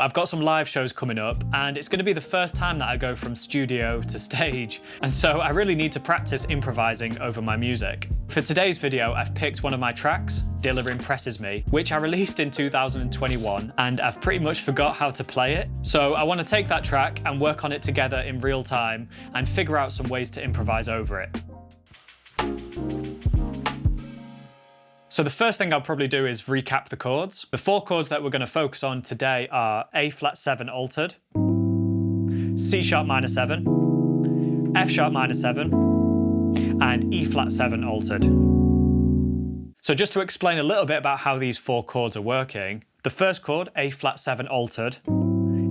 I've got some live shows coming up and it's going to be the first time that I go from studio to stage, and so I really need to practice improvising over my music. For today's video, I've picked one of my tracks, Dilla Impresses Me, which I released in 2021, and I've pretty much forgot how to play it. So I want to take that track and work on it together in real time and figure out some ways to improvise over it. So the first thing I'll probably do is recap the chords. The 4 chords that we're going to focus on today are A flat 7 altered, C sharp minor 7, F sharp minor 7, and E flat 7 altered. So just to explain a little bit about how these 4 chords are working, the first chord, A flat 7 altered,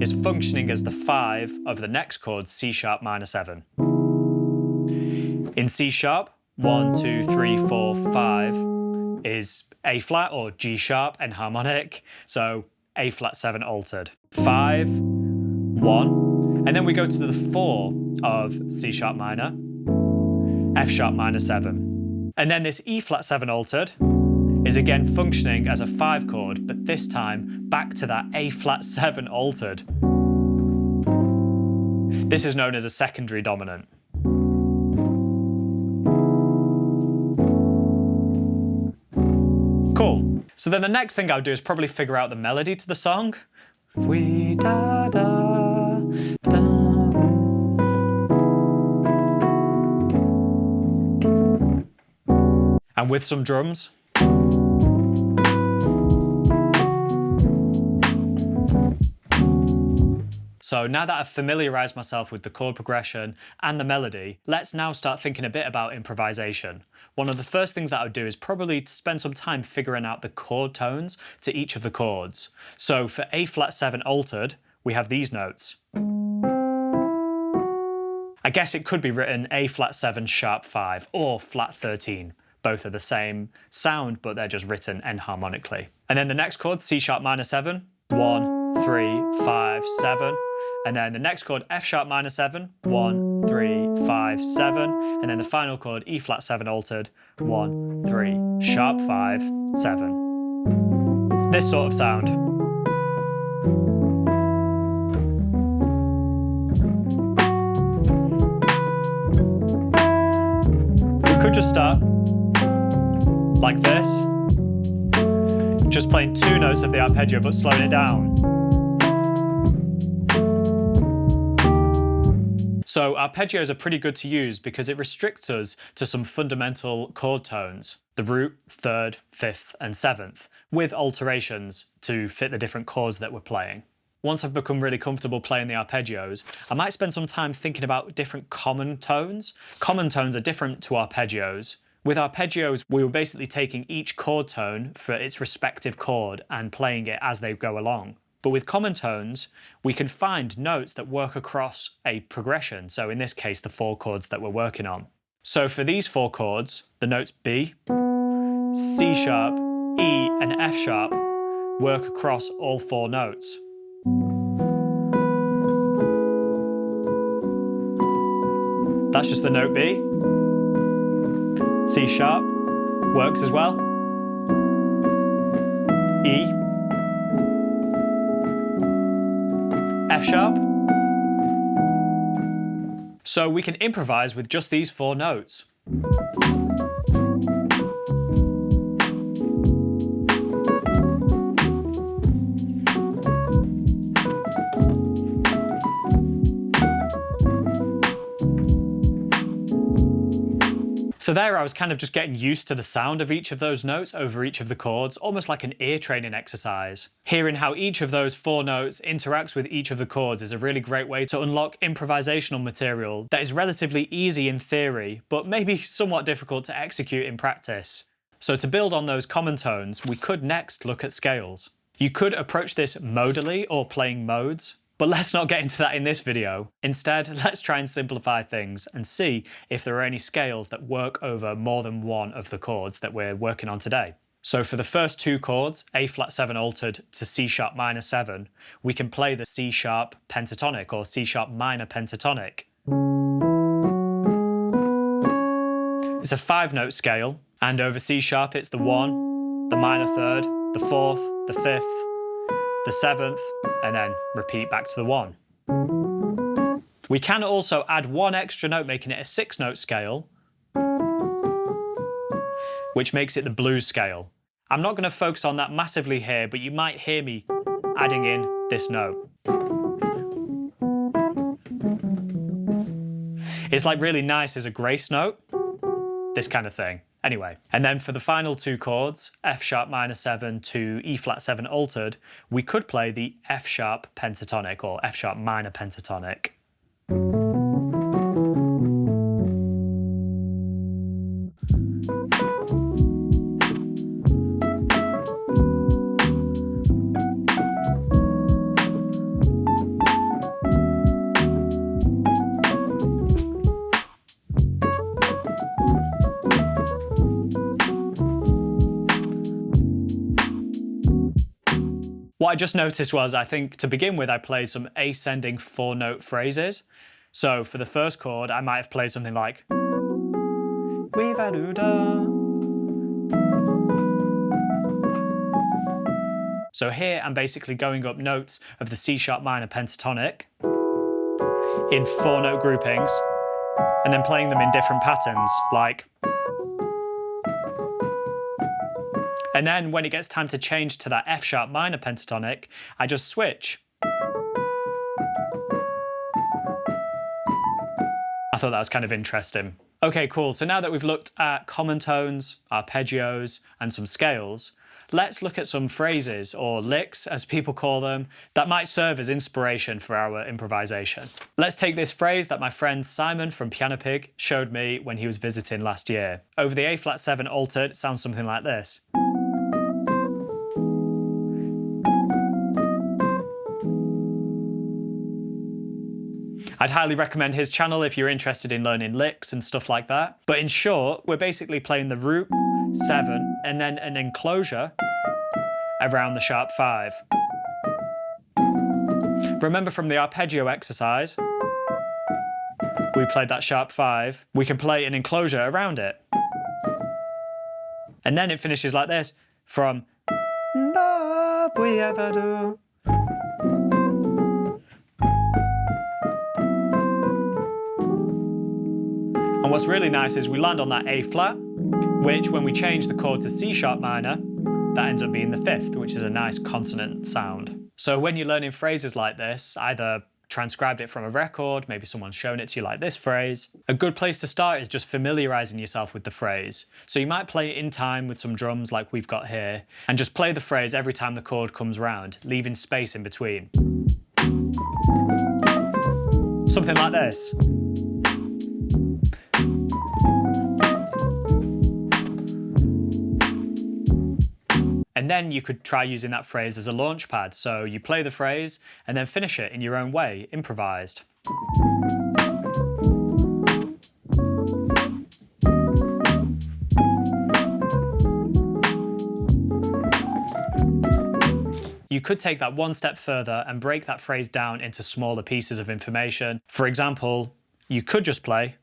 is functioning as the 5 of the next chord, C sharp minor 7. In C sharp, 1, 2, 3, 4, 5, is A flat or G sharp enharmonic, so A flat 7 altered. 5, 1, and then we go to the 4 of C sharp minor, F sharp minor 7. And then this E flat 7 altered is again functioning as a 5 chord, but this time back to that A flat 7 altered. This is known as a secondary dominant. Cool. So then the next thing I'll do is probably figure out the melody to the song. We da da da. And with some drums. So now that I've familiarised myself with the chord progression and the melody, let's now start thinking a bit about improvisation. One of the first things that I would do is probably spend some time figuring out the chord tones to each of the chords. So for A flat 7 altered, we have these notes. I guess it could be written A flat 7 sharp 5 or flat 13. Both are the same sound, but they're just written enharmonically. And then the next chord, C sharp minor 7, 1, 3, 5, 7. And then the next chord, F sharp minor 7, 1, 3, 5, 7. And then the final chord, E flat 7 altered, 1, 3, sharp 5, 7. This sort of sound. We could just start like this, just playing 2 notes of the arpeggio but slowing it down. So arpeggios are pretty good to use because it restricts us to some fundamental chord tones, the root, 3rd, 5th and 7th, with alterations to fit the different chords that we're playing. Once I've become really comfortable playing the arpeggios, I might spend some time thinking about different common tones. Common tones are different to arpeggios. With arpeggios, we were basically taking each chord tone for its respective chord and playing it as they go along. But with common tones, we can find notes that work across a progression. So in this case, the 4 chords that we're working on. So for these 4 chords, the notes B, C sharp, E and F sharp work across all 4 notes. That's just the note B. C sharp works as well. E, F sharp. So we can improvise with just these 4 notes. So there I was kind of just getting used to the sound of each of those notes over each of the chords, almost like an ear training exercise. Hearing how each of those 4 notes interacts with each of the chords is a really great way to unlock improvisational material that is relatively easy in theory, but maybe somewhat difficult to execute in practice. So to build on those common tones, we could next look at scales. You could approach this modally or playing modes, but let's not get into that in this video. Instead, let's try and simplify things and see if there are any scales that work over more than one of the chords that we're working on today. So for the first 2 chords, A flat 7 altered to C sharp minor 7, we can play the C sharp pentatonic or C sharp minor pentatonic. It's a 5-note scale, and over C sharp it's the 1, the minor 3rd, the 4th, the 5th, the 7th, and then repeat back to the 1. We can also add one extra note, making it a 6-note scale, which makes it the blues scale. I'm not going to focus on that massively here, but you might hear me adding in this note. It's like really nice as a grace note, this kind of thing. Anyway, and then for the final 2 chords, F sharp minor 7 to E flat 7 altered, we could play the F sharp pentatonic or F sharp minor pentatonic. What I just noticed was, I think to begin with, I played some ascending 4-note phrases. So for the first chord, I might have played something like We've-a-doo-da. So here I'm basically going up notes of the C sharp minor pentatonic in 4-note groupings and then playing them in different patterns, like. And then when it gets time to change to that F sharp minor pentatonic, I just switch. I thought that was kind of interesting. Okay, cool. So now that we've looked at common tones, arpeggios, and some scales, let's look at some phrases, or licks as people call them, that might serve as inspiration for our improvisation. Let's take this phrase that my friend Simon from Piano Pig showed me when he was visiting last year. Over the A flat 7 altered, it sounds something like this. I'd highly recommend his channel if you're interested in learning licks and stuff like that. But in short, we're basically playing the root 7 and then an enclosure around the sharp 5. Remember from the arpeggio exercise, we played that sharp 5. We can play an enclosure around it. And then it finishes like this, from we-ever-do. And what's really nice is we land on that A flat, which when we change the chord to C sharp minor, that ends up being the 5th, which is a nice consonant sound. So when you're learning phrases like this, either transcribed it from a record, maybe someone's shown it to you like this phrase, a good place to start is just familiarizing yourself with the phrase. So you might play it in time with some drums like we've got here, and just play the phrase every time the chord comes round, leaving space in between. Something like this. And then you could try using that phrase as a launch pad. So you play the phrase and then finish it in your own way, improvised. You could take that one step further and break that phrase down into smaller pieces of information. For example, you could just play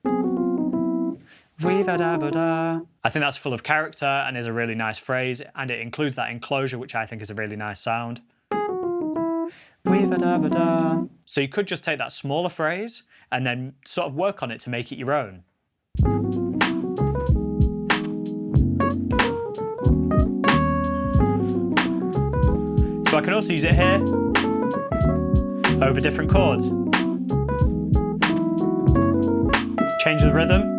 I think that's full of character and is a really nice phrase, and it includes that enclosure, which I think is a really nice sound. So you could just take that smaller phrase and then sort of work on it to make it your own. So I can also use it here over different chords. Change the rhythm.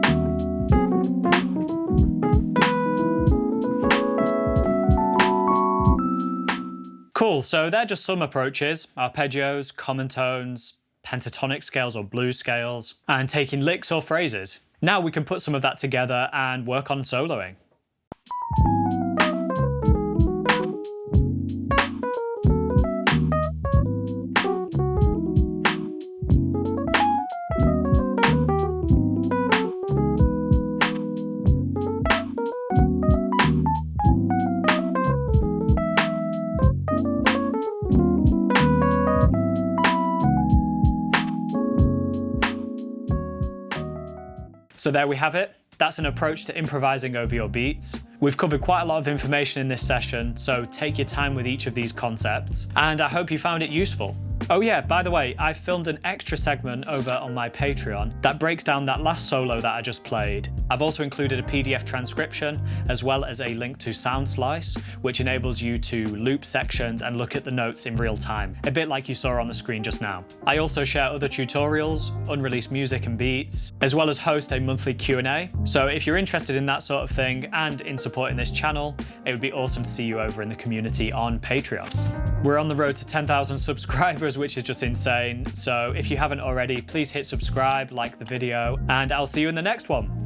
Cool, so they're just some approaches: arpeggios, common tones, pentatonic scales or blues scales, and taking licks or phrases. Now we can put some of that together and work on soloing. So there we have it. That's an approach to improvising over your beats. We've covered quite a lot of information in this session, so take your time with each of these concepts, and I hope you found it useful. Oh yeah, by the way, I filmed an extra segment over on my Patreon that breaks down that last solo that I just played. I've also included a PDF transcription, as well as a link to Sound Slice, which enables you to loop sections and look at the notes in real time, a bit like you saw on the screen just now. I also share other tutorials, unreleased music and beats, as well as host a monthly Q&A. So if you're interested in that sort of thing and in supporting this channel, it would be awesome to see you over in the community on Patreon. We're on the road to 10,000 subscribers, which is just insane. So if you haven't already, please hit subscribe, like the video, and I'll see you in the next one.